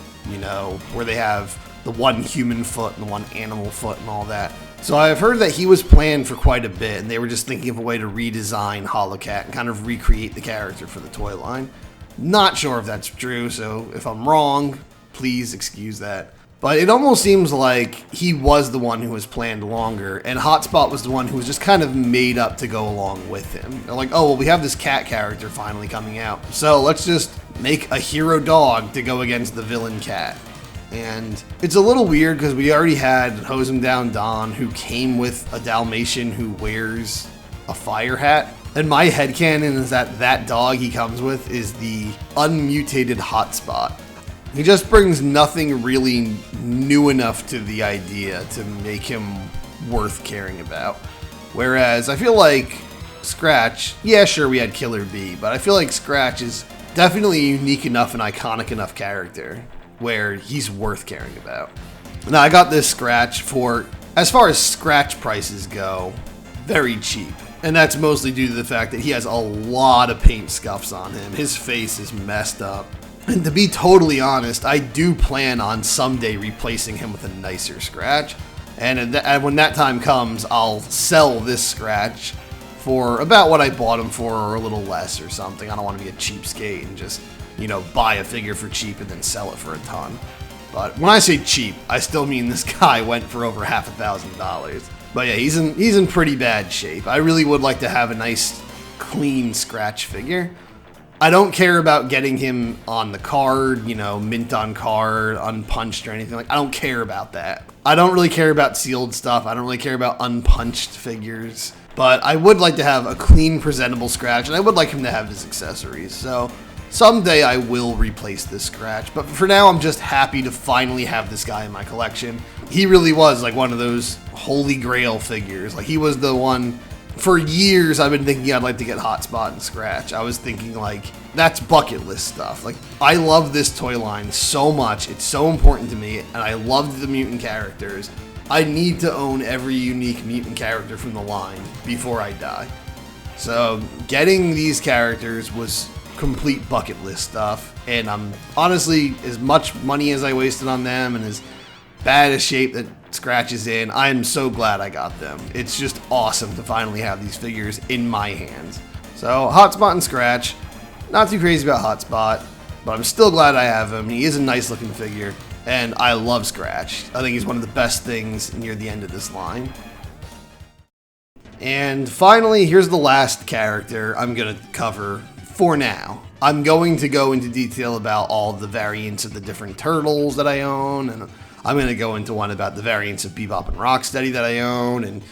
where they have the one human foot and the one animal foot and all that. So I've heard that he was planned for quite a bit, and they were just thinking of a way to redesign Halfcourt and kind of recreate the character for the toy line. Not sure if that's true, so if I'm wrong, please excuse that. But it almost seems like he was the one who was planned longer, and Hotspot was the one who was just kind of made up to go along with him. They're like, oh, well, we have this cat character finally coming out, so let's just make a hero dog to go against the villain cat. And it's a little weird because we already had Hose 'em Down Don, who came with a Dalmatian who wears a fire hat. And my headcanon is that dog he comes with is the unmutated Hotspot. He just brings nothing really new enough to the idea to make him worth caring about. Whereas I feel like Scratch, yeah, sure, we had Killer Bee, but I feel like Scratch is definitely a unique enough and iconic enough character where he's worth caring about. Now, I got this Scratch for, as far as Scratch prices go, very cheap. And that's mostly due to the fact that he has a lot of paint scuffs on him. His face is messed up. And to be totally honest, I do plan on someday replacing him with a nicer Scratch. And when that time comes, I'll sell this Scratch for about what I bought him for, or a little less or something. I don't want to be a cheapskate and just, buy a figure for cheap and then sell it for a ton. But when I say cheap, I still mean this guy went for over $1,000. But yeah, he's in pretty bad shape. I really would like to have a nice, clean Scratch figure. I don't care about getting him on the card, mint on card, unpunched or anything like. I don't care about that. I don't really care about sealed stuff. I don't really care about unpunched figures. But I would like to have a clean, presentable Scratch, and I would like him to have his accessories. So someday I will replace this Scratch, but for now I'm just happy to finally have this guy in my collection. He really was like one of those holy grail figures. Like, he was the one. For years I've been thinking I'd like to get Hotspot and Scratch. I was thinking, like, that's bucket list stuff. Like, I love this toy line so much. It's so important to me, and I love the mutant characters. I need to own every unique mutant character from the line before I die. So getting these characters was complete bucket list stuff, and I'm honestly, as much money as I wasted on them and as bad a shape that Scratch is in, I'm so glad I got them. It's just awesome to finally have these figures in my hands. So Hotspot and Scratch, not too crazy about Hotspot, but I'm still glad I have him. He is a nice looking figure, and I love Scratch. I think he's one of the best things near the end of this line. And finally, here's the last character I'm going to cover for now. I'm going to go into detail about all the variants of the different turtles that I own, and I'm going to go into one about the variants of Bebop and Rocksteady that I own, and,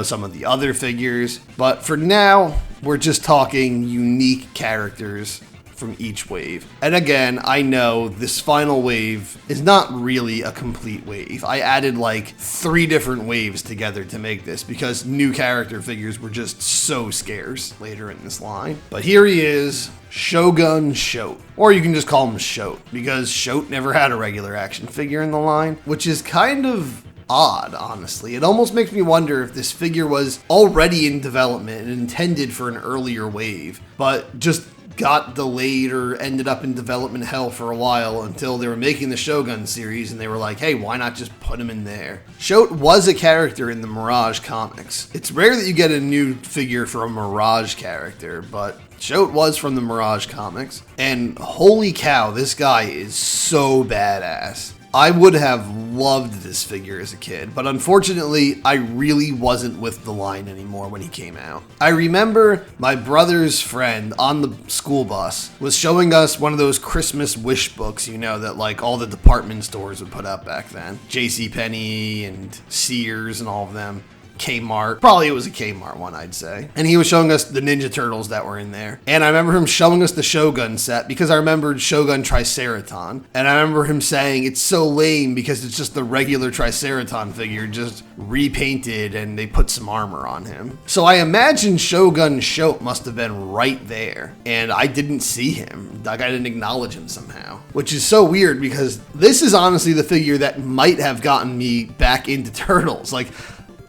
some of the other figures. But for now, we're just talking unique characters from each wave. And again, I know this final wave is not really a complete wave. I added like 3 different waves together to make this because new character figures were just so scarce later in this line. But here he is, Shogun Shoate. Or you can just call him Shoate, because Shoate never had a regular action figure in the line, which is kind of odd, honestly. It almost makes me wonder if this figure was already in development and intended for an earlier wave, but just got delayed or ended up in development hell for a while until they were making the Shogun series, and they were like, hey, why not just put him in there? Shoate was a character in the Mirage comics. It's rare that you get a new figure for a Mirage character, but Shoate was from the Mirage comics, and holy cow, this guy is so badass. I would have loved this figure as a kid, but unfortunately, I really wasn't with the line anymore when he came out. I remember my brother's friend on the school bus was showing us one of those Christmas wish books, that like all the department stores would put out back then. JCPenney and Sears and all of them. Kmart. Probably it was a Kmart one, I'd say. And he was showing us the Ninja Turtles that were in there. And I remember him showing us the Shogun set because I remembered Shogun Triceraton. And I remember him saying it's so lame because it's just the regular Triceraton figure just repainted and they put some armor on him. So I imagine Shogun Shoate must have been right there. And I didn't see him. Like, I didn't acknowledge him somehow. Which is so weird because this is honestly the figure that might have gotten me back into Turtles. Like,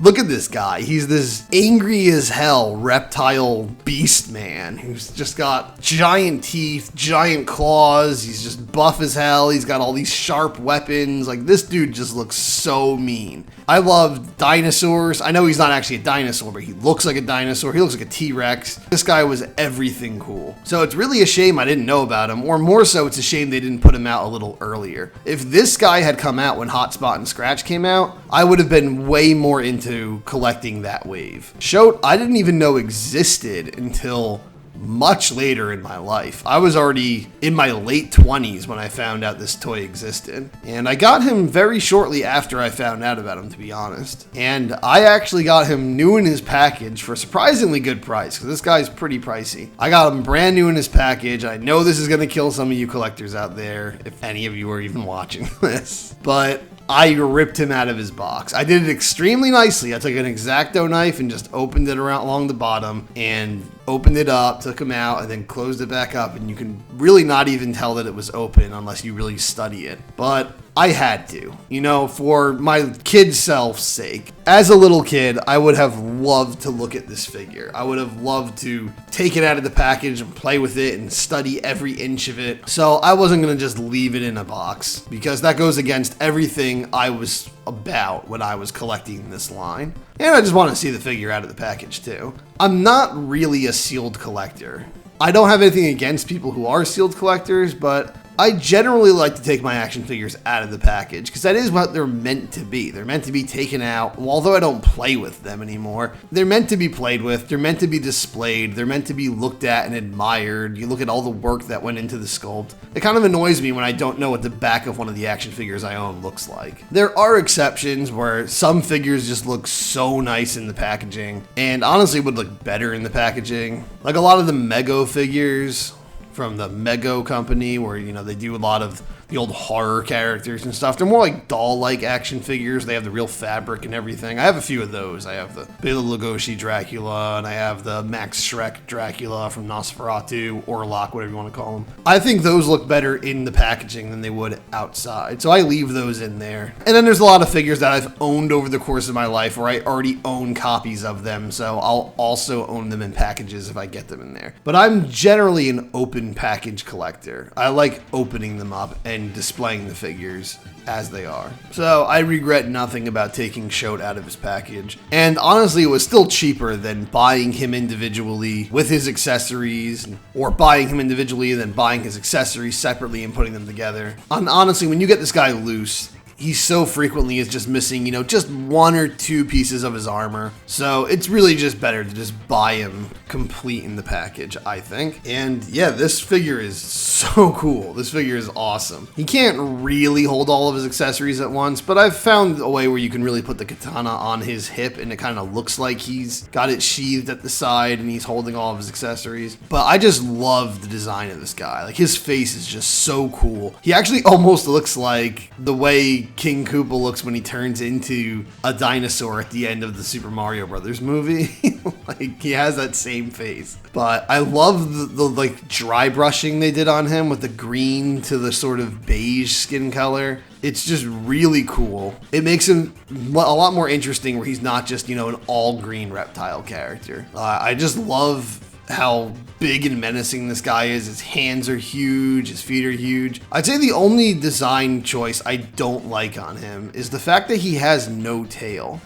look at this guy. He's this angry as hell reptile beast man who's just got giant teeth, giant claws. He's just buff as hell. He's got all these sharp weapons. Like, this dude just looks so mean. I love dinosaurs. I know he's not actually a dinosaur, but he looks like a dinosaur. He looks like a T-Rex. This guy was everything cool. So it's really a shame I didn't know about him, or more so, it's a shame they didn't put him out a little earlier. If this guy had come out when Hotspot and Scratch came out, I would have been way more into collecting that wave. Shoate, I didn't even know existed until much later in my life. I was already in my late 20s when I found out this toy existed. And I got him very shortly after I found out about him, to be honest. And I actually got him new in his package for a surprisingly good price, because this guy's pretty pricey. I got him brand new in his package. I know this is going to kill some of you collectors out there, if any of you are even watching this. But I ripped him out of his box. I did it extremely nicely. I took an X-Acto knife and just opened it around along the bottom and opened it up, took him out, and then closed it back up. And you can really not even tell that it was open unless you really study it. But I had to, you know, for my kid self's sake. As a little kid, I would have loved to look at this figure. I would have loved to take it out of the package and play with it and study every inch of it. So I wasn't going to just leave it in a box because that goes against everything I was about when I was collecting this line. And I just want to see the figure out of the package too. I'm not really a sealed collector. I don't have anything against people who are sealed collectors, but I generally like to take my action figures out of the package because that is what they're meant to be. They're meant to be taken out. Although I don't play with them anymore, they're meant to be played with. They're meant to be displayed. They're meant to be looked at and admired. You look at all the work that went into the sculpt. It kind of annoys me when I don't know what the back of one of the action figures I own looks like. There are exceptions where some figures just look so nice in the packaging and honestly would look better in the packaging. Like a lot of the Mego figures from the Mego company, where, you know, they do a lot of the old horror characters and stuff. They're more like doll-like action figures. They have the real fabric and everything. I have a few of those. I have the Bela Lugosi Dracula, and I have the Max Schreck Dracula from Nosferatu, Orlok, whatever you want to call them. I think those look better in the packaging than they would outside, so I leave those in there. And then there's a lot of figures that I've owned over the course of my life where I already own copies of them, so I'll also own them in packages if I get them in there. But I'm generally an open package collector. I like opening them up and displaying the figures as they are. So I regret nothing about taking Shoate out of his package. And honestly, it was still cheaper than buying him individually with his accessories, or buying him individually and then buying his accessories separately and putting them together. And honestly, when you get this guy loose, he so frequently is just missing, you know, just one or two pieces of his armor. So it's really just better to just buy him complete in the package, I think. And yeah, this figure is so cool. This figure is awesome. He can't really hold all of his accessories at once, but I've found a way where you can really put the katana on his hip and it kind of looks like he's got it sheathed at the side and he's holding all of his accessories. But I just love the design of this guy. Like, his face is just so cool. He actually almost looks like the way King Koopa looks when he turns into a dinosaur at the end of the Super Mario Brothers movie. Like, he has that same face. But I love the like dry brushing they did on him with the green to the sort of beige skin color. It's just really cool. It makes him a lot more interesting where he's not just, you know, an all green reptile character. I just love how big and menacing this guy is. His hands are huge, his feet are huge. I'd say the only design choice I don't like on him is the fact that he has no tail.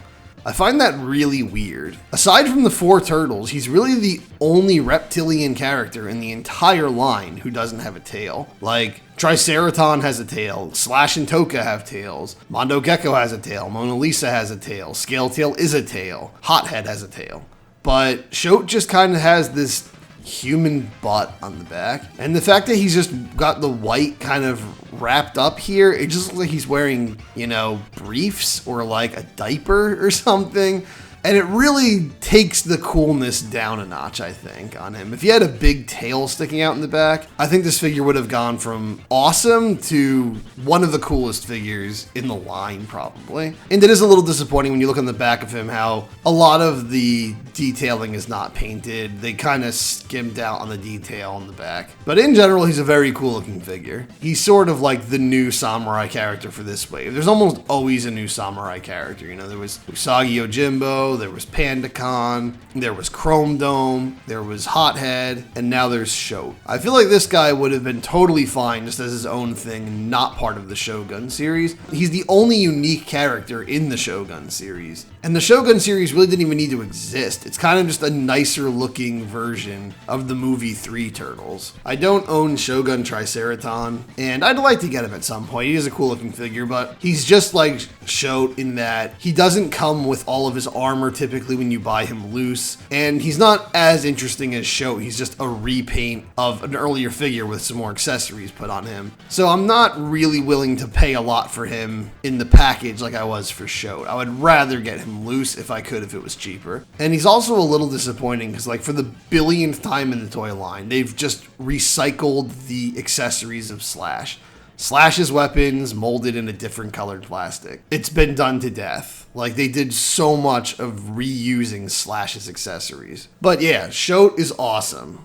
I find that really weird. Aside from the four turtles, he's really the only reptilian character in the entire line who doesn't have a tail. Like, Triceraton has a tail, Slash and Toka have tails, Mondo Gecko has a tail, Mona Lisa has a tail, Scaletail is a tail, Hothead has a tail. But Shoate just kind of has this human butt on the back. And the fact that he's just got the white kind of wrapped up here, it just looks like he's wearing, you know, briefs or like a diaper or something. And it really takes the coolness down a notch, I think, on him. If he had a big tail sticking out in the back, I think this figure would have gone from awesome to one of the coolest figures in the line, probably. And it is a little disappointing when you look on the back of him how a lot of the detailing is not painted. They kind of skimmed out on the detail on the back. But in general, he's a very cool looking figure. He's sort of like the new samurai character for this wave. There's almost always a new samurai character. You know, there was Usagi Yojimbo, there was Panda Khan, there was Chrome Dome, there was Hothead, and now there's Shote. I feel like this guy would have been totally fine just as his own thing, not part of the Shogun series. He's the only unique character in the Shogun series. And the Shogun series really didn't even need to exist. It's kind of just a nicer looking version of the movie 3 Turtles. I don't own Shogun Triceraton, and I'd like to get him at some point. He is a cool looking figure, but he's just like Shote in that he doesn't come with all of his armor typically when you buy him loose, and he's not as interesting as Shote. He's just a repaint of an earlier figure with some more accessories put on him. So I'm not really willing to pay a lot for him in the package like I was for Shote. I would rather get him loose if I could, if it was cheaper. And he's also a little disappointing because, like, for the billionth time in the toy line, they've just recycled the accessories of Slash. Slash's weapons molded in a different colored plastic. It's been done to death. Like, they did so much of reusing Slash's accessories. But yeah, Shote is awesome.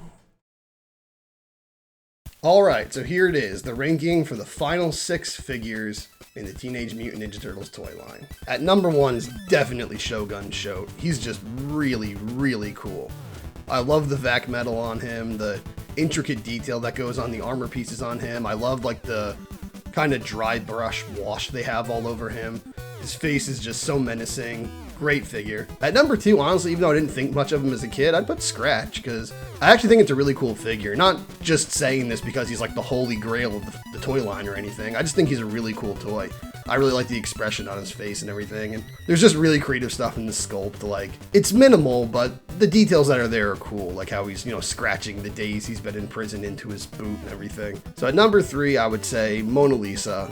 Alright, so here it is, the ranking for the final 6 figures in the Teenage Mutant Ninja Turtles toy line. At number 1 is definitely Shogun Shoate. He's just really, really cool. I love the vac metal on him, the intricate detail that goes on the armor pieces on him. I love like the kind of dry brush wash they have all over him. His face is just so menacing. Great figure. At number 2, honestly, even though I didn't think much of him as a kid, I'd put Scratch, because I actually think it's a really cool figure. Not just saying this because he's like the holy grail of the toy line or anything. I just think he's a really cool toy. I really like the expression on his face and everything, and there's just really creative stuff in the sculpt. Like, it's minimal, but the details that are there are cool, like how he's, you know, scratching the days he's been in prison into his boot and everything. So at number 3, I would say Mona Lisa.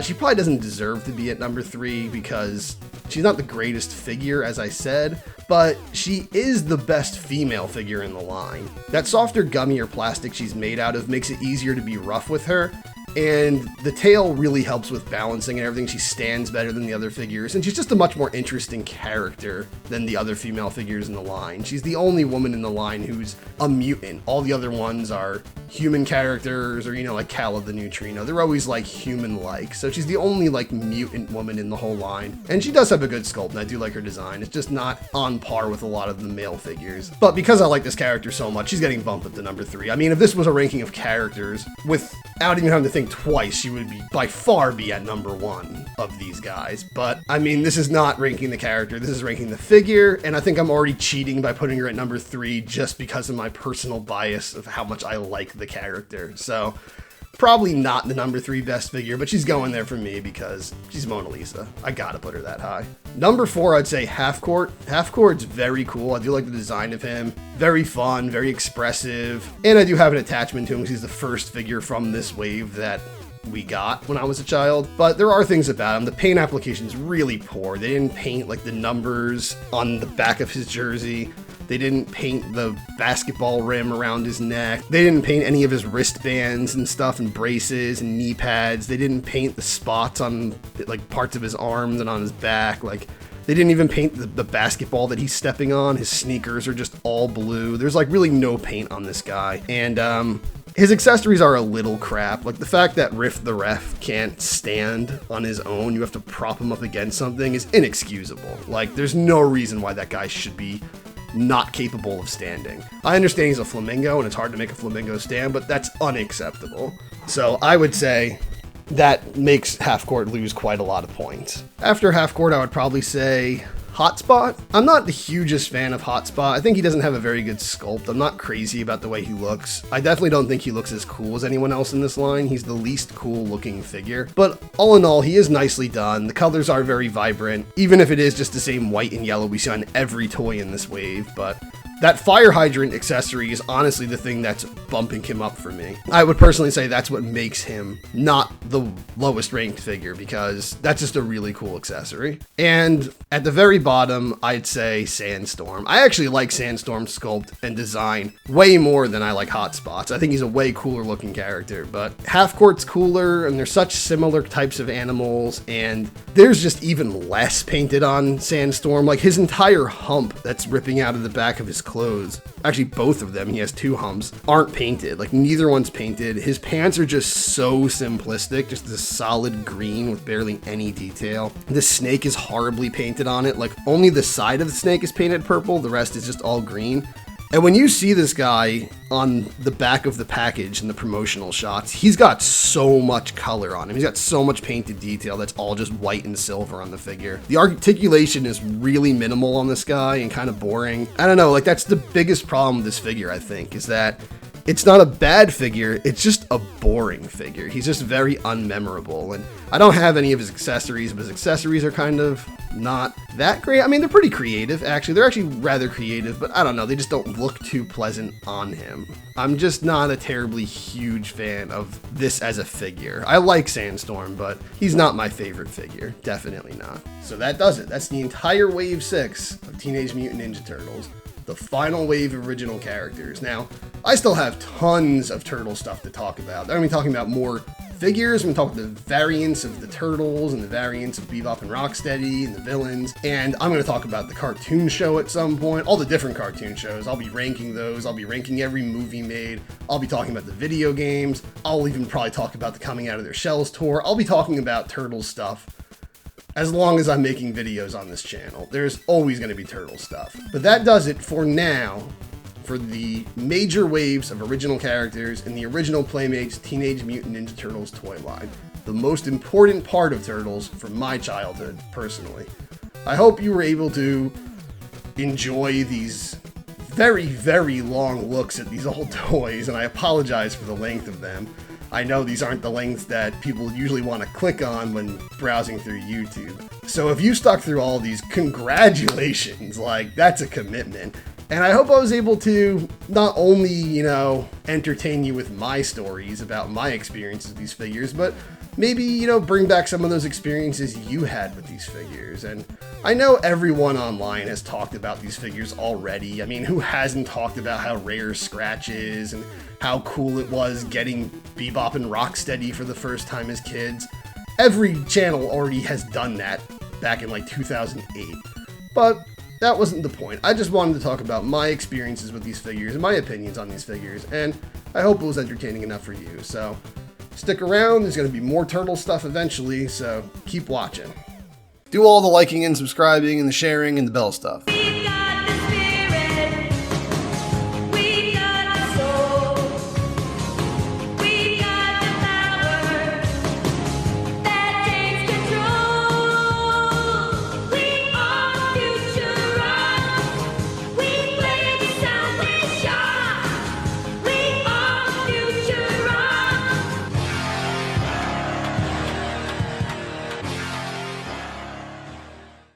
She probably doesn't deserve to be at number 3 because she's not the greatest figure, as I said, but she is the best female figure in the line. That softer, gummier plastic she's made out of makes it easier to be rough with her, and the tail really helps with balancing and everything. She stands better than the other figures, and she's just a much more interesting character than the other female figures in the line. She's the only woman in the line who's a mutant. All the other ones are human characters, or, you know, like Kala the Neutrino. They're always like human-like, so she's the only like mutant woman in the whole line. And she does have a good sculpt, and I do like her design. It's just not on par with a lot of the male figures. But because I like this character so much, she's getting bumped up to number 3. I mean, if this was a ranking of characters, without even having to think twice, she would by far be at number 1 of these guys. But I mean, this is not ranking the character, this is ranking the figure, and I think I'm already cheating by putting her at number 3 just because of my personal bias of how much I like the character. So probably not the number 3 best figure, but she's going there for me because she's Mona Lisa. I gotta put her that high. Number 4, I'd say Halfcourt. Halfcourt's very cool. I do like the design of him. Very fun, very expressive, and I do have an attachment to him because he's the first figure from this wave that we got when I was a child. But there are things about him. The paint application is really poor. They didn't paint like the numbers on the back of his jersey. They didn't paint the basketball rim around his neck. They didn't paint any of his wristbands and stuff and braces and knee pads. They didn't paint the spots on like parts of his arms and on his back. Like, they didn't even paint the basketball that he's stepping on. His sneakers are just all blue. There's like really no paint on this guy. And his accessories are a little crap. Like the fact that Riff the Ref can't stand on his own, you have to prop him up against something, is inexcusable. Like, there's no reason why that guy should be not capable of standing. I understand he's a flamingo and it's hard to make a flamingo stand, but that's unacceptable. So I would say that makes Halfcourt lose quite a lot of points. After Halfcourt, I would probably say Hotspot. I'm not the hugest fan of Hotspot. I think he doesn't have a very good sculpt. I'm not crazy about the way he looks. I definitely don't think he looks as cool as anyone else in this line. He's the least cool looking figure. But all in all, he is nicely done. The colors are very vibrant, even if it is just the same white and yellow we see on every toy in this wave. But That fire hydrant accessory is honestly the thing that's bumping him up for me. I would personally say that's what makes him not the lowest ranked figure, because that's just a really cool accessory. And at the very bottom, I'd say Sandstorm. I actually like Sandstorm's sculpt and design way more than I like Hotspot's. I think he's a way cooler looking character, but Halfcourt's cooler, and they're such similar types of animals, and there's just even less painted on Sandstorm. Like his entire hump that's ripping out of the back of his clothes, actually both of them, he has two humps, aren't painted. Like neither one's painted. His pants are just so simplistic, just this solid green with barely any detail. The snake is horribly painted on it. Like only the side of the snake is painted purple, the rest is just all green. And when you see this guy on the back of the package in the promotional shots, he's got so much color on him. He's got so much painted detail that's all just white and silver on the figure. The articulation is really minimal on this guy and kind of boring. I don't know, like that's the biggest problem with this figure, I think, is that it's not a bad figure, it's just a boring figure. He's just very unmemorable, and I don't have any of his accessories, but his accessories are kind of not that great. I mean, they're pretty creative, actually. They're actually rather creative, but I don't know, they just don't look too pleasant on him. I'm just not a terribly huge fan of this as a figure. I like Sandstorm, but he's not my favorite figure. Definitely not. So that does it. That's the entire Wave 6 of Teenage Mutant Ninja Turtles. The final wave of original characters. Now, I still have tons of turtle stuff to talk about. I'm going to be talking about more figures. I'm going to talk about the variants of the turtles and the variants of Bebop and Rocksteady and the villains. And I'm going to talk about the cartoon show at some point, all the different cartoon shows. I'll be ranking those. I'll be ranking every movie made. I'll be talking about the video games. I'll even probably talk about the Coming Out of Their Shells tour. I'll be talking about turtle stuff. As long as I'm making videos on this channel, there's always going to be turtle stuff. But that does it for now for the major waves of original characters in the original Playmates Teenage Mutant Ninja Turtles toy line. The most important part of Turtles from my childhood, personally. I hope you were able to enjoy these very, very long looks at these old toys, and I apologize for the length of them. I know these aren't the lengths that people usually want to click on when browsing through YouTube. So if you stuck through all of these, congratulations, like that's a commitment. And I hope I was able to not only, you know, entertain you with my stories about my experiences with these figures, but maybe, you know, bring back some of those experiences you had with these figures. And I know everyone online has talked about these figures already. I mean, who hasn't talked about how rare Scratch is and how cool it was getting Bebop and Rocksteady for the first time as kids? Every channel already has done that back in like 2008. But that wasn't the point. I just wanted to talk about my experiences with these figures and my opinions on these figures, and I hope it was entertaining enough for you. So stick around, there's going to be more turtle stuff eventually, so keep watching. Do all the liking and subscribing and the sharing and the bell stuff.